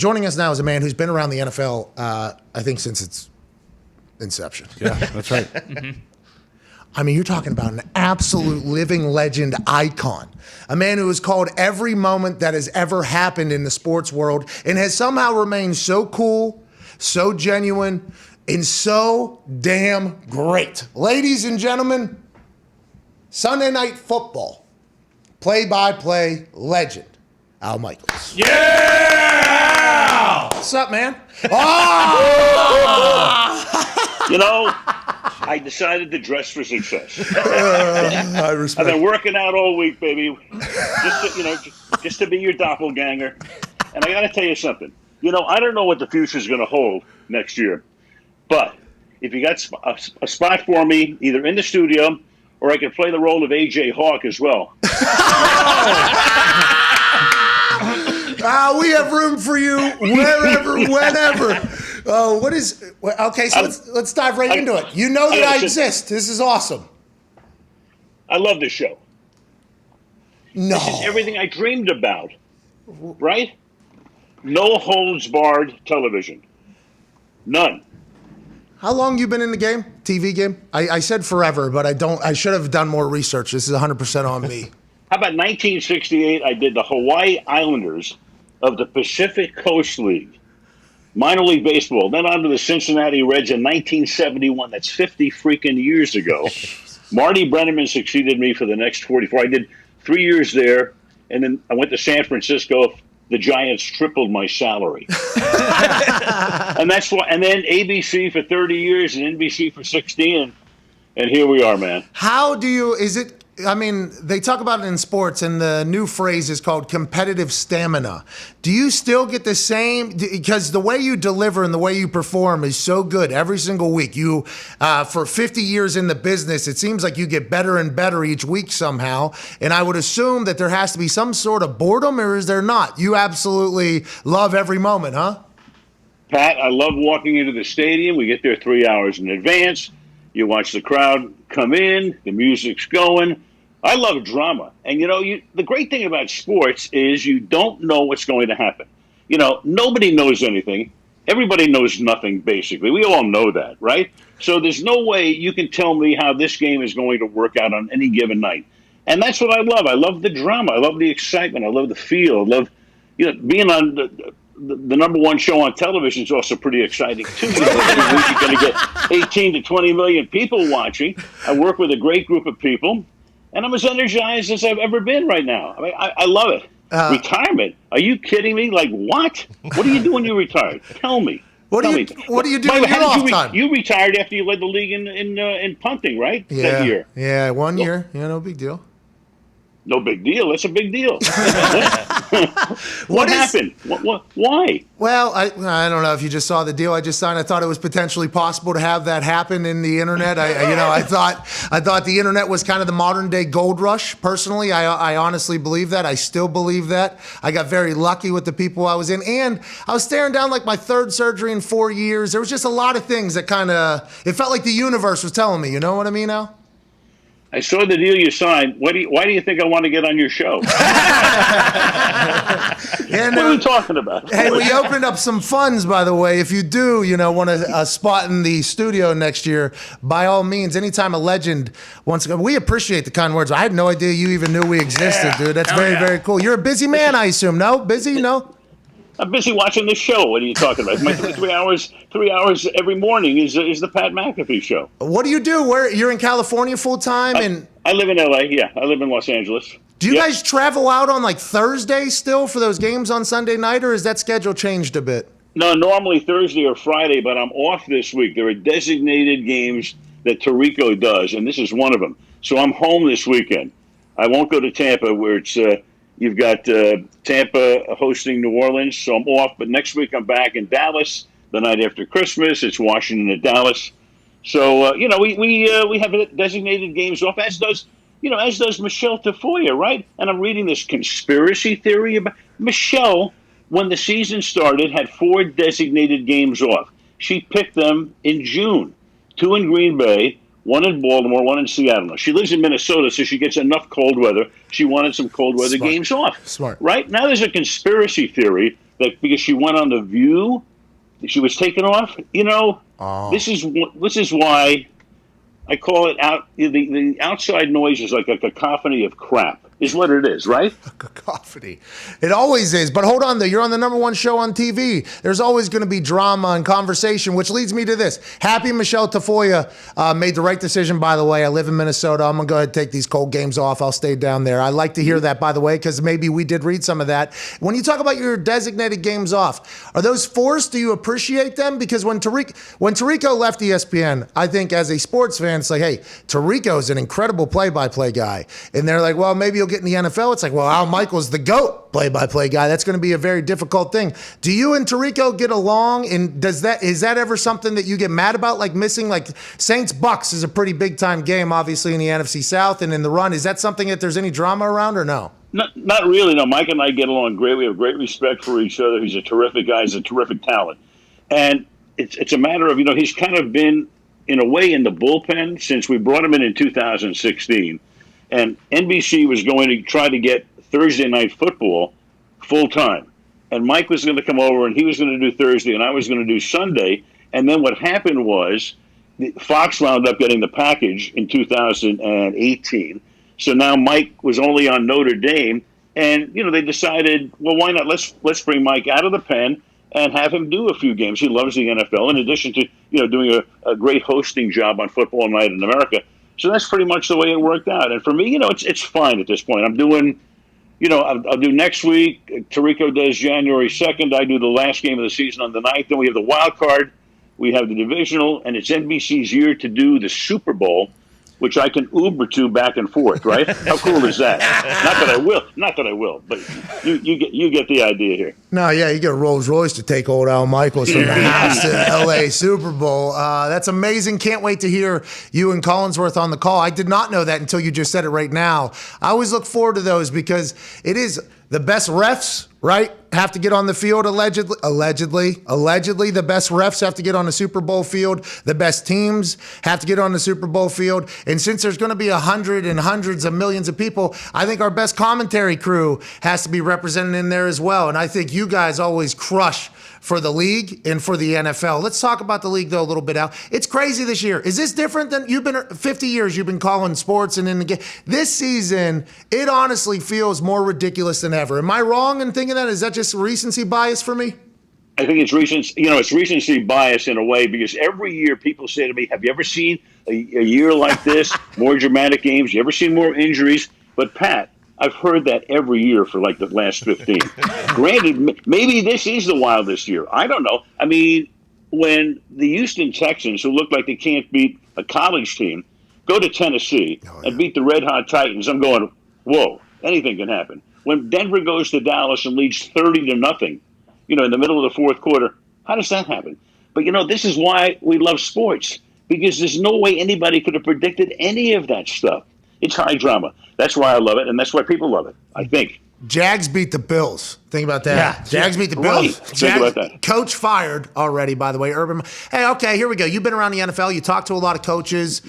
Joining us now is a man who's been around the NFL, I think, since its inception. Yeah, that's right. I mean, you're talking about an absolute living legend icon. A man who has called every moment that has ever happened in the sports world and has somehow remained so cool, so genuine, and so damn great. Ladies and gentlemen, Sunday Night Football, play-by-play legend, Al Michaels. Yeah! What's up, man? Oh! You know, I decided to dress for success. I respect. I've been working out all week, baby, just to be your doppelganger. And I got to tell you something. You know, I don't know what the future is going to hold next year, but if you got a spot for me, either in the studio or I can play the role of A.J. Hawk as well. We have room for you wherever, whenever. Okay, so let's dive right into it. You know that I exist. This is awesome. I love this show. No. This is everything I dreamed about, right? No holds barred television. None. How long you been in the game? TV game? I said forever, but I should have done more research. This is 100% on me. How about 1968? I did the Hawaii Islanders of the Pacific Coast League. Minor league baseball, then on to the Cincinnati Reds in 1971. That's 50 freaking years ago. Marty Brennaman succeeded me for the next 44. I did 3 years there, and then I went to San Francisco. The Giants tripled my salary. And that's why. And then ABC for 30 years and NBC for 16, and here we are, man. How do you, I mean, they talk about it in sports, and the new phrase is called competitive stamina. Do you still get the same? Because the way you deliver and the way you perform is so good every single week. You, for 50 years in the business, it seems like you get better and better each week somehow. And I would assume that there has to be some sort of boredom, or is there not? You absolutely love every moment, huh? Pat, I love walking into the stadium. We get there 3 hours in advance. You watch the crowd come in, the music's going. I love drama. And, the great thing about sports is you don't know what's going to happen. Nobody knows anything. Everybody knows nothing, basically. We all know that, right? So there's no way you can tell me how this game is going to work out on any given night. And that's what I love. I love the drama. I love the excitement. I love the feel. I love, being on the number one show on television is also pretty exciting, too. You're going to get 18 to 20 million people watching. I work with a great group of people. And I'm as energized as I've ever been right now. I mean, I love it. Retirement? Are you kidding me? Like, what? What do you do when you retire? Tell me. What do you do in your off time? You retired after you led the league in punting, right? Yeah. That year. Yeah, 1 year. Yeah, no big deal. No big deal. That's a big deal. What happened? Why? Well, I don't know if you just saw the deal I just signed. I thought it was potentially possible to have that happen in the internet. I thought the internet was kind of the modern day gold rush. Personally, I honestly believe that. I still believe that. I got very lucky with the people I was in, and I was staring down like my third surgery in 4 years. There was just a lot of things that it felt like the universe was telling me. You know what I mean, Al? I saw the deal you signed. Why do you think I want to get on your show? And, what are we talking about? Hey, we opened up some funds, by the way. If you do, want a spot in the studio next year, by all means, anytime a legend wants to go. We appreciate the kind words. I had no idea you even knew we existed, dude. That's very cool. You're a busy man, I assume. No? Busy? No? I'm busy watching this show. What are you talking about? My 3 hours every morning is the Pat McAfee Show. What do you do? You're in California full time? I live in L.A., yeah. I live in Los Angeles. Do you guys travel out on like Thursday still for those games on Sunday night, or has that schedule changed a bit? No, normally Thursday or Friday, but I'm off this week. There are designated games that Tirico does, and this is one of them. So I'm home this weekend. I won't go to Tampa where it's you've got Tampa hosting New Orleans, so I'm off. But next week I'm back in Dallas. The night after Christmas, it's Washington at Dallas. So we have designated games off, as does Michelle Tafoya, right? And I'm reading this conspiracy theory about Michelle. When the season started, had 4 designated games off. She picked them in June, 2 in Green Bay, one in Baltimore, one in Seattle. She lives in Minnesota, so she gets enough cold weather. She wanted some cold weather games off. Smart. Right? Now there's a conspiracy theory that because she went on The View, she was taken off. This is why I call it out. The outside noise is like a cacophony of crap. Is what it is, right? A cacophony. It always is. But hold on, though. You're on the #1 show on TV. There's always going to be drama and conversation, which leads me to this. Happy Michelle Tafoya made the right decision, by the way. I live in Minnesota. I'm going to go ahead and take these cold games off. I'll stay down there. I like to hear that, by the way, because maybe we did read some of that. When you talk about your designated games off, are those forced? Do you appreciate them? Because when Tirico left ESPN, I think as a sports fan, it's like, hey, Tirico's an incredible play-by-play guy. And they're like, well, maybe you'll get in the NFL. It's like, well, Al Michaels, the GOAT play-by-play guy. That's going to be a very difficult thing. Do you and Tirico get along? And is that ever something that you get mad about, like missing? Like Saints-Bucks is a pretty big-time game, obviously, in the NFC South and in the run. Is that something that there's any drama around or no? Not really. No, Mike and I get along great. We have great respect for each other. He's a terrific guy. He's a terrific talent. And it's a matter of, he's kind of been, in a way, in the bullpen since we brought him in 2016. And NBC was going to try to get Thursday Night Football full time. And Mike was going to come over and he was going to do Thursday and I was going to do Sunday. And then what happened was Fox wound up getting the package in 2018. So now Mike was only on Notre Dame. And, they decided, well, why not? Let's bring Mike out of the pen and have him do a few games. He loves the NFL in addition to, doing a great hosting job on Football Night in America. So that's pretty much the way it worked out. And for me, it's fine at this point. I'm doing, I'll do next week. Tirico does January 2nd. I do the last game of the season on the 9th. Then we have the wild card. We have the divisional. And it's NBC's year to do the Super Bowl, which I can Uber to back and forth, right? How cool is that? Not that I will, but you get the idea here. No, yeah, you get a Rolls Royce to take old Al Michaels from the house to LA Super Bowl. That's amazing. Can't wait to hear you and Collinsworth on the call. I did not know that until you just said it right now. I always look forward to those because it is the best refs, right, have to get on the field allegedly. The best refs have to get on the Super Bowl field. The best teams have to get on the Super Bowl field. And since there's going to be hundreds of millions of people, I think our best commentary crew has to be represented in there as well. And I think you guys always crush for the league and for the NFL. Let's talk about the league, though, a little bit, Al. It's crazy this year. Is this different than you've been 50 years you've been calling sports and in the game? This season, it honestly feels more ridiculous than ever. Am I wrong in thinking that? Is that just recency bias for me? I think it's recency bias in a way because every year people say to me, have you ever seen a year like this? More dramatic games? You ever seen more injuries? But Pat, I've heard that every year for like the last 15. Granted, maybe this is the wildest year. I don't know. I mean, when the Houston Texans, who look like they can't beat a college team, go to Tennessee and beat the Red Hot Titans, I'm going, whoa, anything can happen. When Denver goes to Dallas and leads 30-0, in the middle of the fourth quarter, how does that happen? But, this is why we love sports, because there's no way anybody could have predicted any of that stuff. It's high drama. That's why I love it, and that's why people love it, I think. Jags beat the Bills. Think about that. Yeah. Jags beat the Bills. Right. Think about that. Coach fired already, by the way. Urban. Hey, okay, here we go. You've been around the NFL. You talk to a lot of coaches.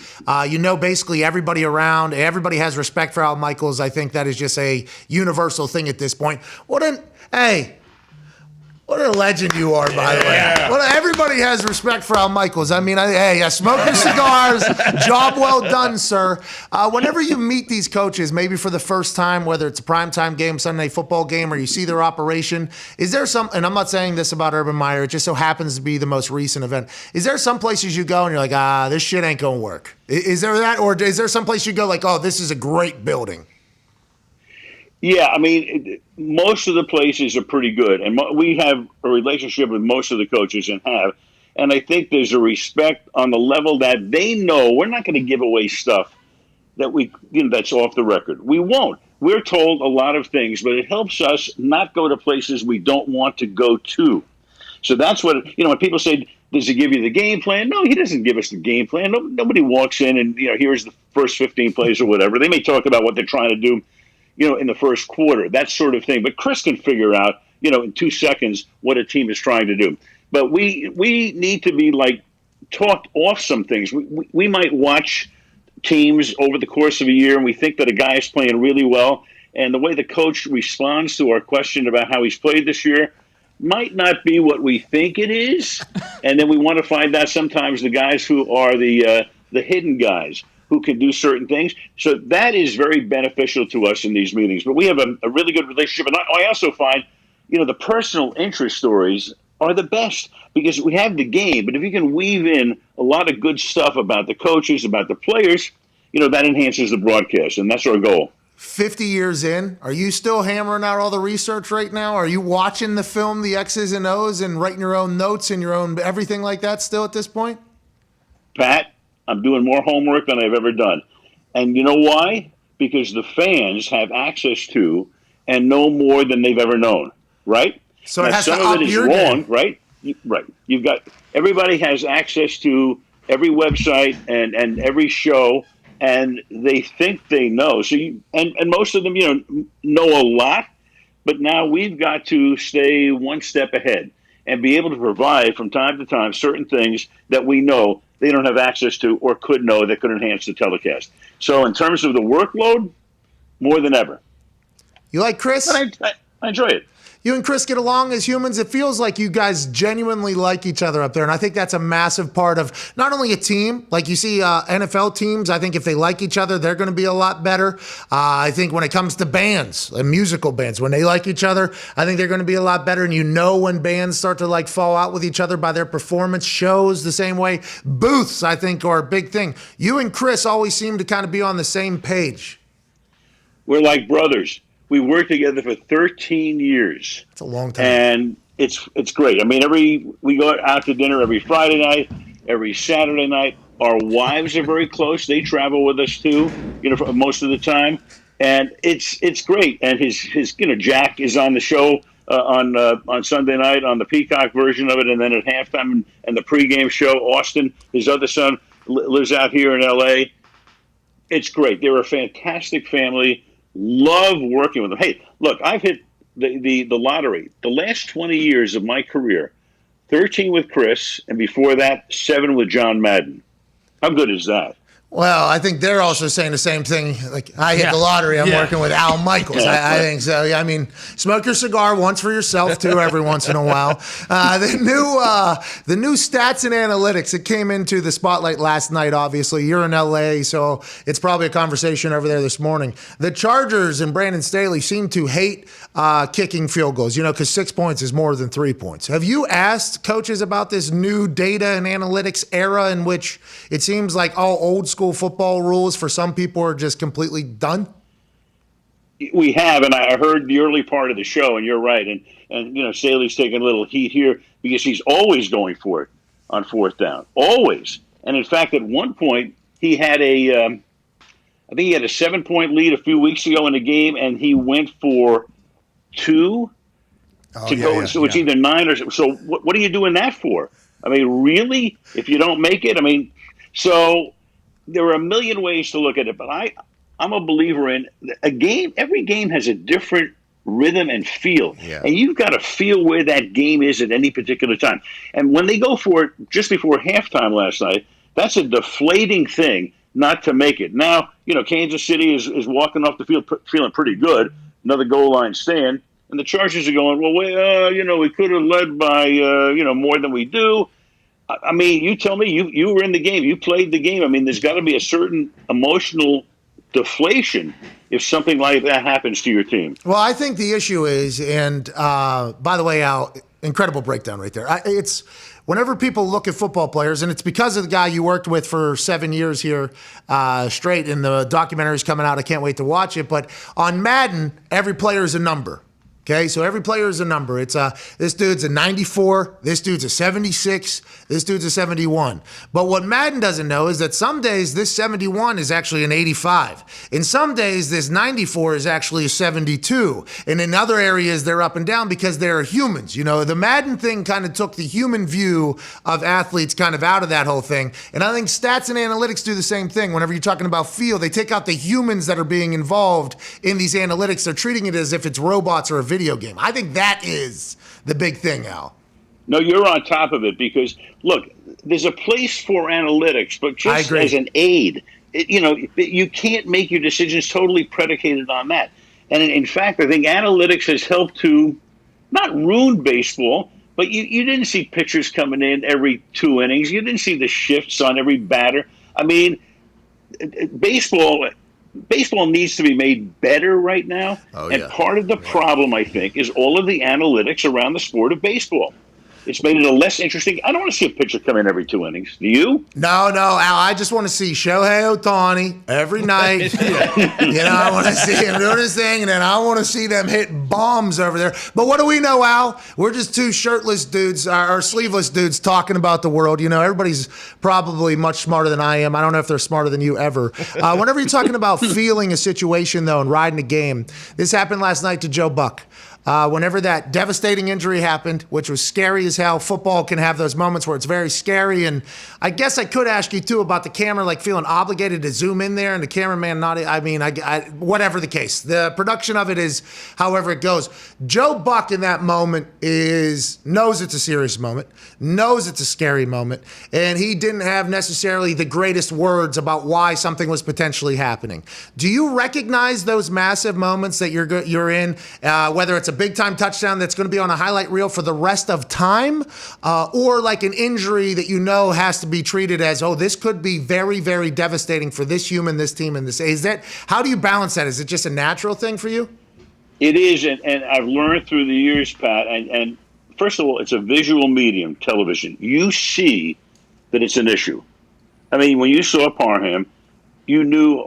You know basically everybody around. Everybody has respect for Al Michaels. I think that is just a universal thing at this point. What a legend you are, by the way. Well, everybody has respect for Al Michaels. I mean, smoking cigars, job well done, sir. Whenever you meet these coaches, maybe for the first time, whether it's a primetime game, Sunday football game, or you see their operation, is there some, and I'm not saying this about Urban Meyer, it just so happens to be the most recent event. Is there some places you go and you're like, this shit ain't going to work? Is there that? Or is there some place you go like, oh, this is a great building? Yeah, I mean, most of the places are pretty good, and we have a relationship with most of the coaches and I think there's a respect on the level that they know we're not going to give away stuff that that's off the record. We won't. We're told a lot of things, but it helps us not go to places we don't want to go to. So that's what, when people say, does he give you the game plan? No, he doesn't give us the game plan. Nobody walks in and, here's the first 15 plays or whatever. They may talk about what they're trying to do, in the first quarter, that sort of thing. But Chris can figure out, in 2 seconds what a team is trying to do. But we need to be like talked off some things. We might watch teams over the course of a year, and we think that a guy is playing really well, and the way the coach responds to our question about how he's played this year might not be what we think it is. And then we want to find out sometimes the guys who are the hidden guys who can do certain things. So that is very beneficial to us in these meetings. But we have a really good relationship. And I also find, the personal interest stories are the best because we have the game. But if you can weave in a lot of good stuff about the coaches, about the players, that enhances the broadcast. And that's our goal. 50 years in, are you still hammering out all the research right now? Are you watching the film, the X's and O's, and writing your own notes and your own everything like that still at this point? Pat, I'm doing more homework than I've ever done. And you know why? Because the fans have access to and know more than they've ever known, right? So now, it has some to of up it is your wrong, game. right? Right. You've got everybody has access to every website and every show, and they think they know. So and most of them, know a lot, but now we've got to stay one step ahead and be able to provide from time to time certain things that we know they don't have access to or could know that could enhance the telecast. So in terms of the workload, more than ever. You like Chris? But I enjoy it. You and Chris get along as humans. It feels like you guys genuinely like each other up there. And I think that's a massive part of not only a team, like you see NFL teams, I think if they like each other, they're going to be a lot better. I think when it comes to bands, musical bands, when they like each other, I think they're going to be a lot better. And when bands start to fall out with each other by their performance, shows the same way. Booths, I think, are a big thing. You and Chris always seem to kind of be on the same page. We're like brothers. We worked together for 13 years. It's a long time. And it's great. I mean, we go out to dinner every Friday night, every Saturday night. Our wives are very close. They travel with us too, for most of the time. And it's great. And his Jack is on the show on Sunday night on the Peacock version of it, and then at halftime and the pregame show, Austin, his other son, lives out here in L.A. It's great. They're a fantastic family. Love working with them. Hey, look, I've hit the lottery. The last 20 years of my career, 13 with Chris, and before that, 7 with John Madden. How good is that? Well, I think they're also saying the same thing. Like, I hit the lottery. I'm working with Al Michaels. I think so. Yeah, I mean, smoke your cigar once for yourself, too, every once in a while. The new stats and analytics, it came into the spotlight last night, obviously. You're in L.A., so it's probably a conversation over there this morning. The Chargers and Brandon Staley seem to hate kicking field goals, because 6 points is more than 3 points. Have you asked coaches about this new data and analytics era in which it seems like all old school football rules for some people are just completely done? We have, and I heard the early part of the show, and you're right. And Staley's taking a little heat here because he's always going for it on fourth down, always. And in fact, at one point, he had I think he had a 7-point lead a few weeks ago in the game, and he went for 2 to go. So it's either 9 or so. What are you doing that for? I mean, really? If you don't make it, so. There are a million ways to look at it, but I'm a believer in a game. Every game has a different rhythm and feel, and you've got to feel where that game is at any particular time. And when they go for it just before halftime last night, that's a deflating thing not to make it. Now, Kansas City is walking off the field feeling pretty good, another goal line stand, and the Chargers are going, well, we could have led by, more than we do. I mean, you tell me, you were in the game, you played the game. I mean, there's got to be a certain emotional deflation if something like that happens to your team. Well, I think the issue is, and by the way, Al, incredible breakdown right there. It's whenever people look at football players, and it's because of the guy you worked with for 7 years here straight, and the documentary's coming out. I can't wait to watch it. But on Madden, every player is a number. Okay, so every player is a number. It's this dude's a 94, this dude's a 76, this dude's a 71. But what Madden doesn't know is that some days this 71 is actually an 85. In some days, this 94 is actually a 72. And in other areas, they're up and down because they're humans. The Madden thing kind of took the human view of athletes kind of out of that whole thing. And I think stats and analytics do the same thing. Whenever you're talking about field, they take out the humans that are being involved in these analytics. They're treating it as if it's robots or a video game. I think that is the big thing, Al. No, you're on top of it because, look, there's a place for analytics, but just as an aid. You can't make your decisions totally predicated on that. And in fact, I think analytics has helped to not ruin baseball, but you didn't see pitchers coming in every 2 innings. You didn't see the shifts on every batter. I mean, baseball needs to be made better right now. And part of the problem, I think, is all of the analytics around the sport of baseball. It's made it a less interesting. I don't want to see a pitcher come in every 2 innings. Do you? No, Al. I just want to see Shohei Ohtani every night. I want to see him doing his thing, and then I want to see them hit bombs over there. But what do we know, Al? We're just two shirtless dudes, or sleeveless dudes talking about the world. Everybody's probably much smarter than I am. I don't know if they're smarter than you ever. Whenever you're talking about feeling a situation, though, and riding a game, this happened last night to Joe Buck. Whenever that devastating injury happened, which was scary as hell, football can have those moments where it's very scary. And I guess I could ask you, too, about the camera, like feeling obligated to zoom in there and the cameraman not, whatever the case. The production of it is however it goes. Joe Buck in that moment knows it's a serious moment, knows it's a scary moment, and he didn't have necessarily the greatest words about why something was potentially happening. Do you recognize those massive moments that you're in, whether it's a big-time touchdown that's going to be on a highlight reel for the rest of time, or like an injury that has to be treated as, this could be very, very devastating for this human, this team, and this. How do you balance that? Is it just a natural thing for you? It is, and I've learned through the years, Pat, and first of all, it's a visual medium, television. You see that it's an issue. I mean, when you saw Parham, you knew,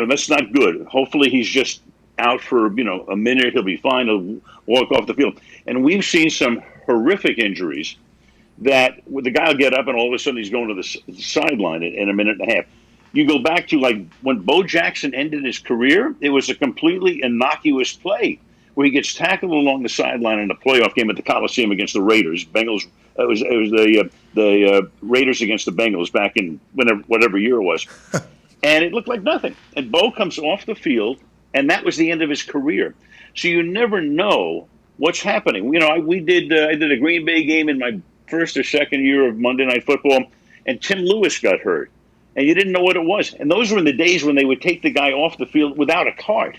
that's not good. Hopefully he's just out for, a minute. He'll be fine. He'll walk off the field. And we've seen some horrific injuries that the guy will get up and all of a sudden he's going to the sideline in a minute and a half. You go back to like when Bo Jackson ended his career, it was a completely innocuous play where he gets tackled along the sideline in a playoff game at the Coliseum against the Raiders. Bengals. It was the Raiders against the Bengals back in whatever year it was. And it looked like nothing. And Bo comes off the field, and that was the end of his career. So you never know what's happening. I did a Green Bay game in my first or second year of Monday Night Football, and Tim Lewis got hurt, and you didn't know what it was. And those were in the days when they would take the guy off the field without a cart.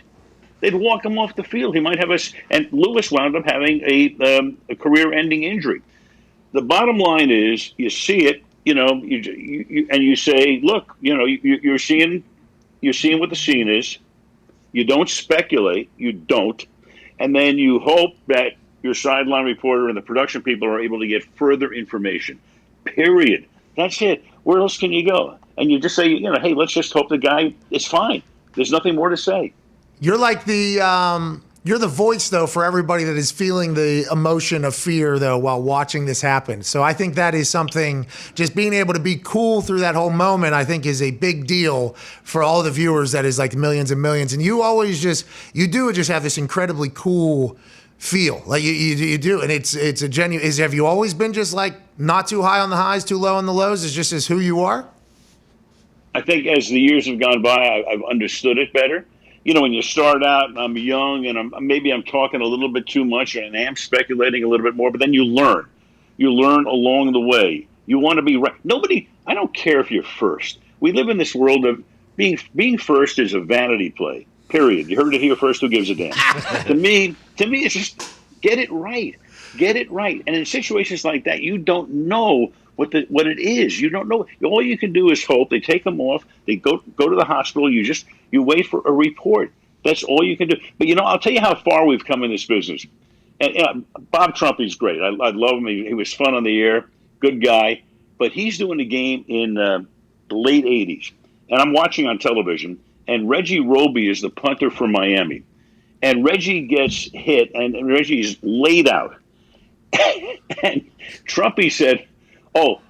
They'd walk him off the field. He might have and Lewis wound up having a career-ending injury. The bottom line is, you see it, and you say, look, you're seeing what the scene is. You don't speculate. You don't. And then you hope that your sideline reporter and the production people are able to get further information. Period. That's it. Where else can you go? And you just say, hey, let's just hope the guy is fine. There's nothing more to say. You're like you're the voice, though, for everybody that is feeling the emotion of fear, though, while watching this happen. So I think that is something, just being able to be cool through that whole moment, I think is a big deal for all the viewers that is like millions and millions. And you do have this incredibly cool feel. Like you do. And it's a genuine, have you always been just like not too high on the highs, too low on the lows? It's just as who you are? I think as the years have gone by, I've understood it better. When you start out and I'm young and I'm talking a little bit too much and I am speculating a little bit more, but then you learn. You learn along the way. You want to be right. I don't care if you're first. We live in this world of being first is a vanity play, period. You heard it here first, who gives a damn? To me, it's just get it right. Get it right. And in situations like that, you don't know what it is. You don't know. All you can do is hope. They take them off. They go to the hospital. You wait for a report. That's all you can do. But I'll tell you how far we've come in this business. And Bob Trumpy's great. I love him. He was fun on the air. Good guy. But he's doing a game in the late '80s, and I'm watching on television. And Reggie Roby is the punter for Miami, and Reggie gets hit, and Reggie's laid out. And Trumpy said, "Oh,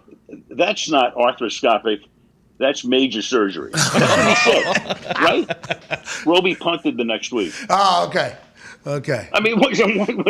that's not arthroscopic. That's major surgery." That's what he said, right? Roby punted the next week. Oh, okay. Okay. I mean,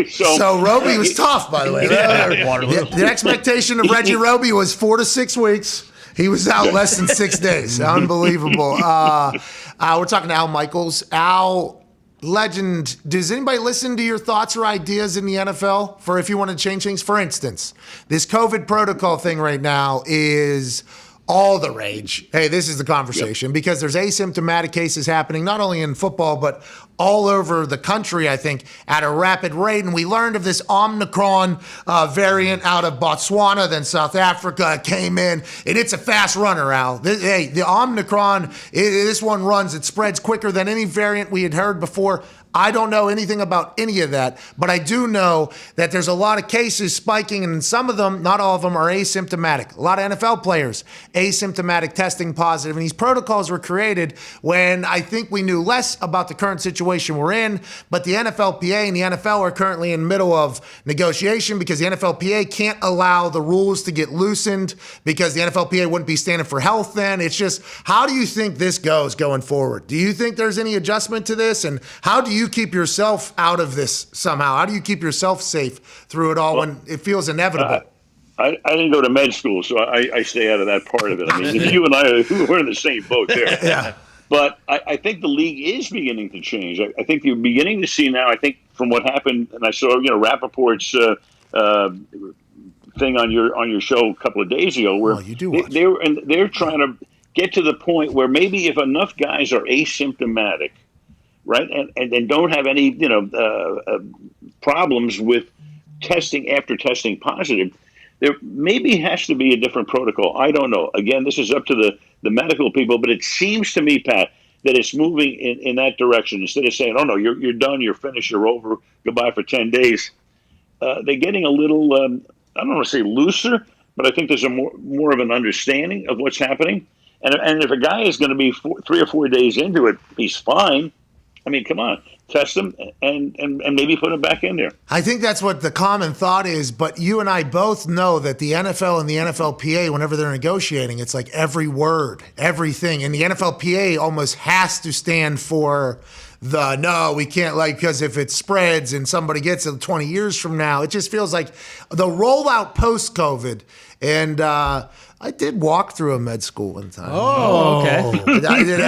so Roby was tough, by the way. The expectation of Reggie Roby was 4 to 6 weeks. He was out less than 6 days. Unbelievable. We're talking to Al Michaels. Al, Legend, does anybody listen to your thoughts or ideas in the NFL for if you want to change things? For instance, this COVID protocol thing right now is all the rage. Hey, this is the conversation because there's asymptomatic cases happening not only in football, but all over the country, I think, at a rapid rate. And we learned of this Omicron variant out of Botswana, then South Africa came in, and it's a fast runner, Al. The Omicron, this one runs, it spreads quicker than any variant we had heard before. I don't know anything about any of that, but I do know that there's a lot of cases spiking, and some of them, not all of them, are asymptomatic. A lot of NFL players, asymptomatic testing positive, and these protocols were created when I think we knew less about the current situation we're in, but the NFLPA and the NFL are currently in the middle of negotiation because the NFLPA can't allow the rules to get loosened because the NFLPA wouldn't be standing for health then. It's just, how do you think this goes going forward? Do you think there's any adjustment to this, and how do you keep yourself out of this somehow? How do you keep yourself safe through it all when it feels inevitable? I didn't go to med school, so I stay out of that part of it. I mean, you and I, we're in the same boat there. Yeah. But I think the league is beginning to change. I think you're beginning to see now, I think from what happened, and I saw, Rappaport's thing on your show a couple of days ago, where they're trying to get to the point where maybe if enough guys are asymptomatic, right, and don't have any problems with testing after testing positive, there maybe has to be a different protocol. I don't know. Again, this is up to the medical people, but it seems to me, Pat, that it's moving in that direction. Instead of saying, "Oh no, you're done, you're finished, you're over, goodbye for 10 days," they're getting a little, I don't want to say looser, but I think there's a more of an understanding of what's happening. And if a guy is going to be 3 or 4 days into it, he's fine. I mean, come on, test them and maybe put them back in there. I think that's what the common thought is, but you and I both know that the NFL and the NFLPA, whenever they're negotiating, it's like every word, everything. And the NFLPA almost has to stand for no, we can't, because if it spreads and somebody gets it 20 years from now, it just feels like the rollout post-COVID. And I did walk through a med school one time. Oh, okay. I did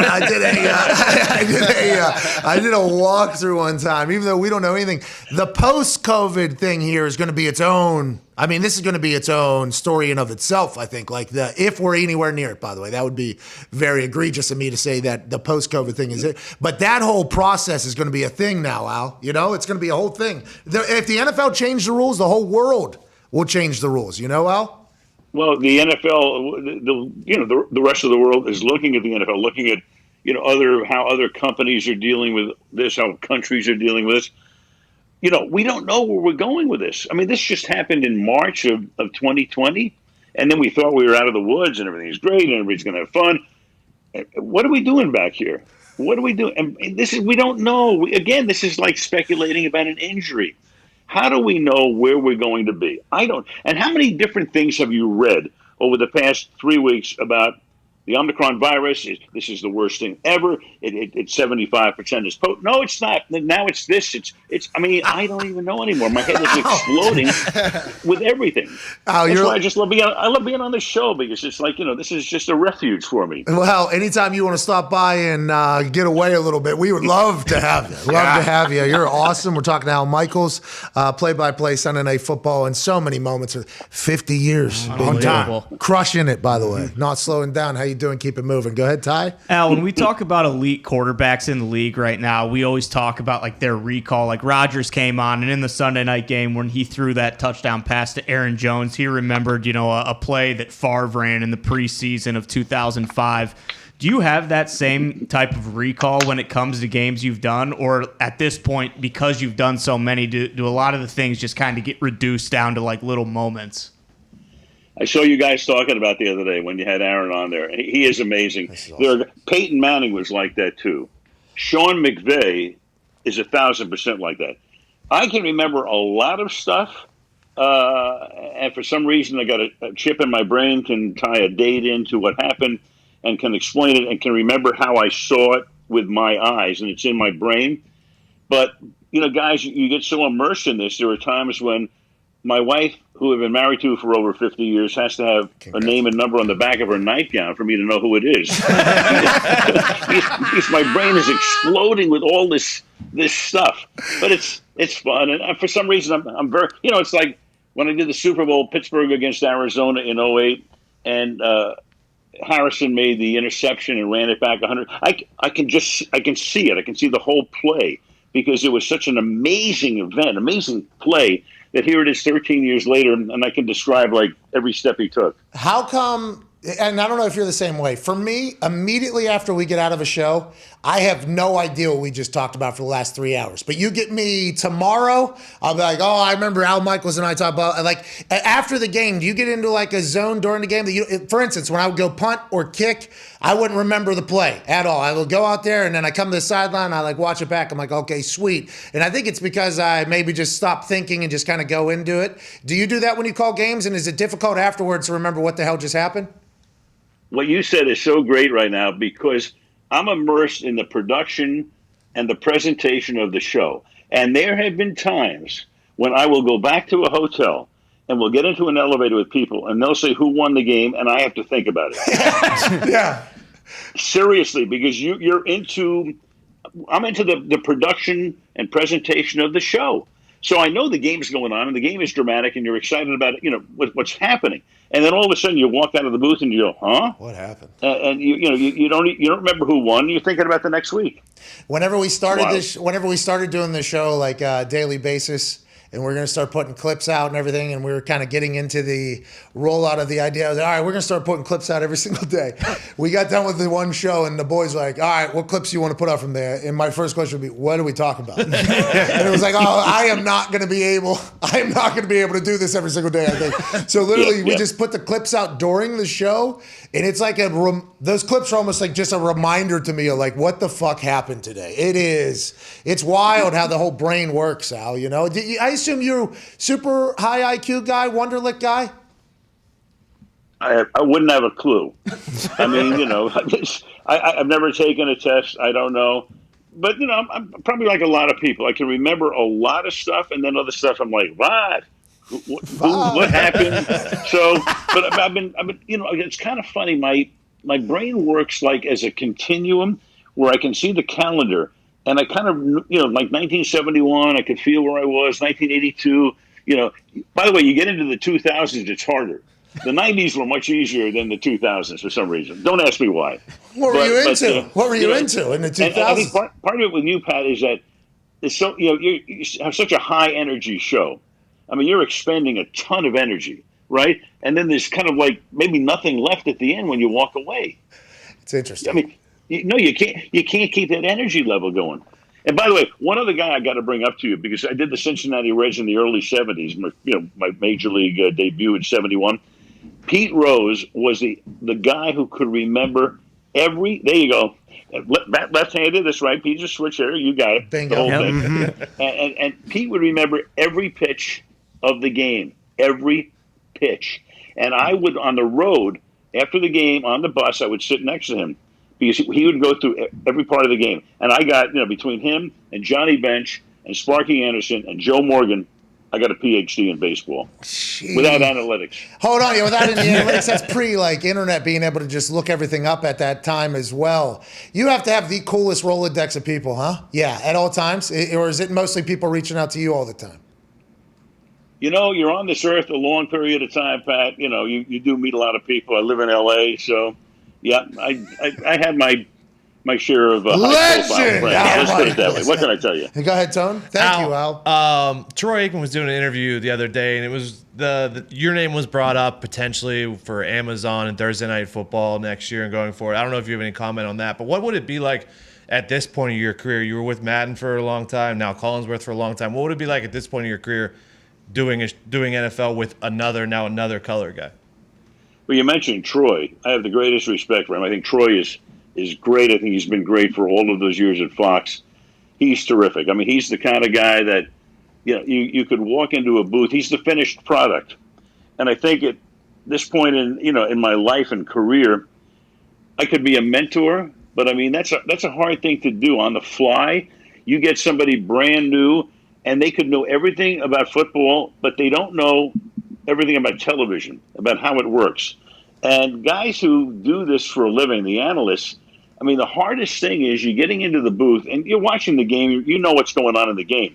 a walkthrough one time, even though we don't know anything. The post-COVID thing here is going to be its own. I mean, this is going to be its own story in of itself, I think. If we're anywhere near it, by the way, that would be very egregious of me to say that the post-COVID thing is it. But that whole process is going to be a thing now, Al. It's going to be a whole thing. If the NFL changed the rules, the whole world will change the rules. Al? Well, the NFL, the rest of the world is looking at the NFL, looking at, how other companies are dealing with this, how countries are dealing with this. We don't know where we're going with this. I mean, this just happened in March of 2020, and then we thought we were out of the woods and everything's great and everybody's going to have fun. What are we doing back here? What are we doing? And we don't know. Again, this is like speculating about an injury. How do we know where we're going to be? I don't. And how many different things have you read over the past 3 weeks about the Omicron virus? This is the worst thing ever. It's 75% is potent. No, it's not. Now it's this. It's. I mean, I don't even know anymore. My head is exploding with everything. That's why I just love being. I love being on this show because it's like this is just a refuge for me. Well, anytime you want to stop by and get away a little bit, we would love to have you. Love to have you. You're awesome. We're talking to Al Michaels, play-by-play Sunday Night Football, and so many moments. 50 years, big time, crushing it. By the way, not slowing down. How you doing? Keep it moving. Go ahead, Ty. Al, when we talk about elite quarterbacks in the league right now, we always talk about their recall. Like Rodgers came on, and in the Sunday night game when he threw that touchdown pass to Aaron Jones, he remembered, a play that Favre ran in the preseason of 2005. Do you have that same type of recall when it comes to games you've done? Or at this point, because you've done so many, do a lot of the things just kind of get reduced down to little moments? I saw you guys talking about the other day when you had Aaron on there. He is amazing. Awesome. Peyton Manning was like that too. Sean McVay is 1,000% like that. I can remember a lot of stuff, and for some reason I got a chip in my brain, can tie a date into what happened, and can explain it, and can remember how I saw it with my eyes, and it's in my brain. But, guys, you get so immersed in this, there are times when my wife, who I've been married to for over 50 years, has to have a name and number on the back of her nightgown for me to know who it is. Because my brain is exploding with all this stuff. But it's fun, and for some reason I'm very, it's like when I did the Super Bowl, Pittsburgh against Arizona in '08, and Harrison made the interception and ran it back 100. I can see it. I can see the whole play because it was such an amazing event, amazing play, that here it is 13 years later, and I can describe like every step he took. How come, and I don't know if you're the same way, for me, immediately after we get out of a show, I have no idea what we just talked about for the last 3 hours. But you get me tomorrow, I'll be like, oh, I remember Al Michaels and I talked about, like, after the game, do you get into like a zone during the game? That you, for instance, when I would go punt or kick, I wouldn't remember the play at all. I would go out there and then I come to the sideline, I like watch it back. I'm like, okay, sweet. And I think it's because I maybe just stop thinking and just kind of go into it. Do you do that when you call games? And is it difficult afterwards to remember what the hell just happened? What you said is so great right now because I'm immersed in the production and the presentation of the show. And there have been times when I will go back to a hotel and we'll get into an elevator with people and they'll say who won the game and I have to think about it. Yeah. Seriously, because I'm into the production and presentation of the show. So I know the game's going on and the game is dramatic and you're excited about it, what's happening. And then all of a sudden you walk out of the booth and you go, huh? What happened? And you don't remember who won. You're thinking about the next week. Whenever we started doing the show like daily basis, and we're going to start putting clips out and everything, and we were kind of getting into the rollout of the idea. I was like, all right, we're going to start putting clips out every single day. We got done with the one show, and the boys were like, all right, what clips do you want to put out from there? And my first question would be, what are we talking about? And it was like, oh, I am not going to be able to do this every single day, I think. So literally, we just put the clips out during the show, and it's like those clips are almost like just a reminder to me of like, what the fuck happened today? It's wild how the whole brain works, Al, I assume you're super high IQ guy, Wonderlic guy? I wouldn't have a clue. I mean, I've never taken a test. I don't know. But, I'm probably like a lot of people. I can remember a lot of stuff, and then other stuff I'm like, what? What happened? So, but I've been, it's kind of funny. My brain works like as a continuum where I can see the calendar. And I kind of, like 1971, I could feel where I was, 1982. By the way, you get into the 2000s, it's harder. The 90s were much easier than the 2000s for some reason. Don't ask me why. What were you into in the 2000s? And I think part of it with you, Pat, is that it's so, you have such a high energy show. I mean, you're expending a ton of energy, right? And then there's kind of like maybe nothing left at the end when you walk away. It's interesting. I mean, you can't keep that energy level going. And by the way, one other guy I got to bring up to you because I did the Cincinnati Reds in the early '70s, my major league debut in '71. Pete Rose was the guy who could remember every. There you go, left-handed. That's right. Pete just switch there. You got it. Bingo. The whole thing. And Pete would remember every pitch of the game, every pitch. And I would on the road after the game on the bus, I would sit next to him. Because he would go through every part of the game. And I got, between him and Johnny Bench and Sparky Anderson and Joe Morgan, I got a PhD in baseball. Jeez. Without analytics. Hold on, without any analytics, that's internet being able to just look everything up at that time as well. You have to have the coolest Rolodex of people, huh? Yeah, at all times? Or is it mostly people reaching out to you all the time? You're on this earth a long period of time, Pat. You do meet a lot of people. I live in L.A., so... Yeah, I had my share of high-profile friends. Let's put it that way. What can I tell you? Go ahead, Tone. Thank you, Al. Troy Aikman was doing an interview the other day, and it was your name was brought up potentially for Amazon and Thursday Night Football next year and going forward. I don't know if you have any comment on that, but what would it be like at this point of your career? You were with Madden for a long time, now Collinsworth for a long time. What would it be like at this point of your career doing NFL with another color guy? Well, you mentioned Troy. I have the greatest respect for him. I think Troy is great. I think he's been great for all of those years at Fox. He's terrific. I mean, he's the kind of guy that, you could walk into a booth. He's the finished product. And I think at this point in my life and career, I could be a mentor. But I mean, that's a hard thing to do on the fly. You get somebody brand new, and they could know everything about football, but they don't know everything about television, about how it works. And guys who do this for a living, the analysts, I mean, the hardest thing is you're getting into the booth and you're watching the game. You know what's going on in the game.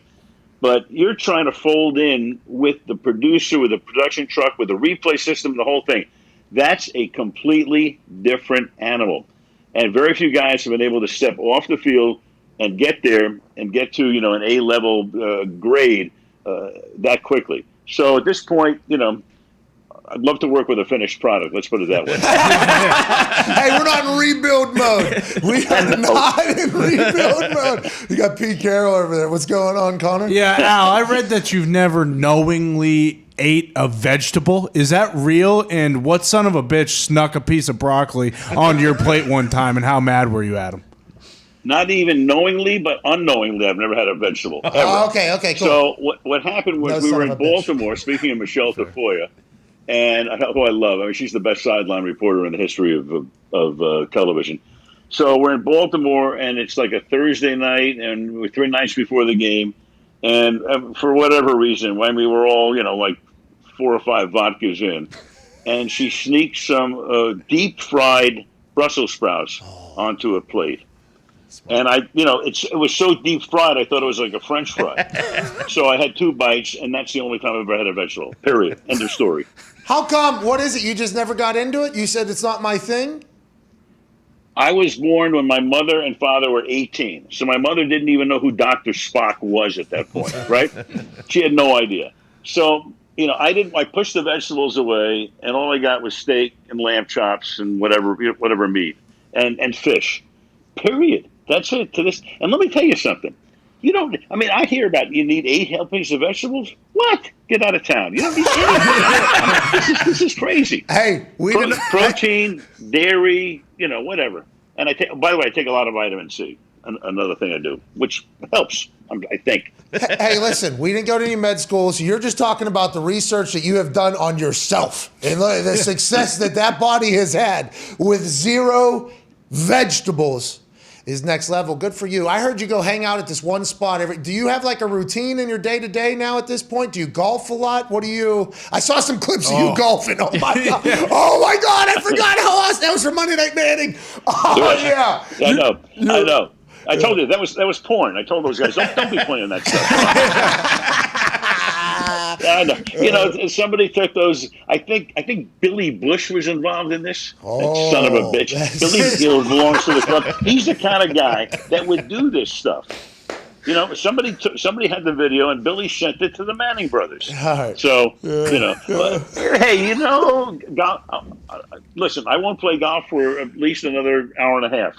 But you're trying to fold in with the producer, with the production truck, with the replay system, the whole thing. That's a completely different animal. And very few guys have been able to step off the field and get there and get to, an A-level grade that quickly. So at this point, I'd love to work with a finished product. Let's put it that way. Hey, we're not in rebuild mode. We are not in rebuild mode. You got Pete Carroll over there. What's going on, Connor? Yeah, Al, I read that you've never knowingly ate a vegetable. Is that real? And what son of a bitch snuck a piece of broccoli onto your plate one time, and how mad were you at him? Not even knowingly, but unknowingly, I've never had a vegetable. Ever. Oh, okay, cool. So what happened was we were in Baltimore, speaking of Michelle Tafoya, and who I love. I mean, she's the best sideline reporter in the history of television. So we're in Baltimore, and it's like a Thursday night, and we're 3 nights before the game. And for whatever reason, when we were all, like 4 or 5 vodkas in, and she sneaked some deep-fried Brussels sprouts onto a plate. And it was so deep fried, I thought it was like a French fry. So I had 2 bites, and that's the only time I've ever had a vegetable. Period. End of story. How come? What is it? You just never got into it? You said it's not my thing? I was born when my mother and father were 18. So my mother didn't even know who Dr. Spock was at that point, right? She had no idea. So, I pushed the vegetables away, and all I got was steak and lamb chops and whatever meat and fish. Period. That's it to this. And let me tell you something. I hear about you need 8 helpings of vegetables. What? Get out of town. You don't need anything. This is crazy. Hey, protein, dairy, whatever. And by the way, I take a lot of vitamin C. Another thing I do, which helps, I think. Hey, listen, we didn't go to any med school, so you're just talking about the research that you have done on yourself and the success that body has had with 0 vegetables is next level. Good for you. I heard you go hang out at this one spot. Do you have like a routine in your day-to-day now at this point? Do you golf a lot? What do you... I saw some clips of you golfing. Oh, my God. Oh, my God. I forgot how awesome. That was for Monday Night Manning. Oh, yeah. I know. I told you, that was porn. I told those guys, don't be playing that stuff. I know. Somebody took those. I think Billy Bush was involved in this. That son of a bitch. Billy belongs to the club. He's the kind of guy that would do this stuff. Somebody had the video, and Billy sent it to the Manning brothers. Right. So, hey, listen, I won't play golf for at least another hour and a half.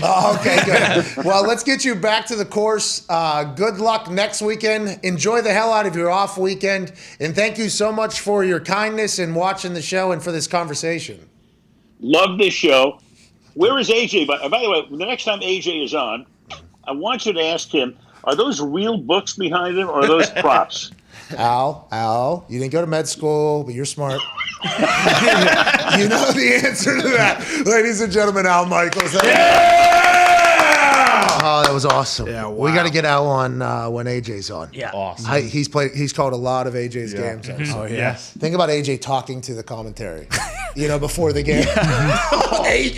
Oh, okay, good. Well, let's get you back to the course. Good luck next weekend. Enjoy the hell out of your off weekend. And thank you so much for your kindness in watching the show and for this conversation. Love this show. Where is AJ? By the way, the next time AJ is on, I want you to ask him, are those real books behind him or are those props? Al, you didn't go to med school, but you're smart. You know the answer to that. Ladies and gentlemen, Al Michaels. Oh, that was awesome. Yeah, wow. We got to get Al on when AJ's on. Yeah. Awesome. He's called a lot of AJ's games. Oh, yeah. Yes. Think about AJ talking to the commentary, before the game.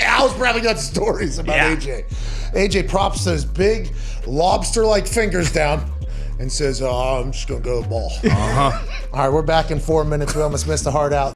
Al's probably got stories about AJ. AJ props those big lobster-like fingers down and says, I'm just going to go to the ball. All right, we're back in 4 minutes. We almost missed the hard out.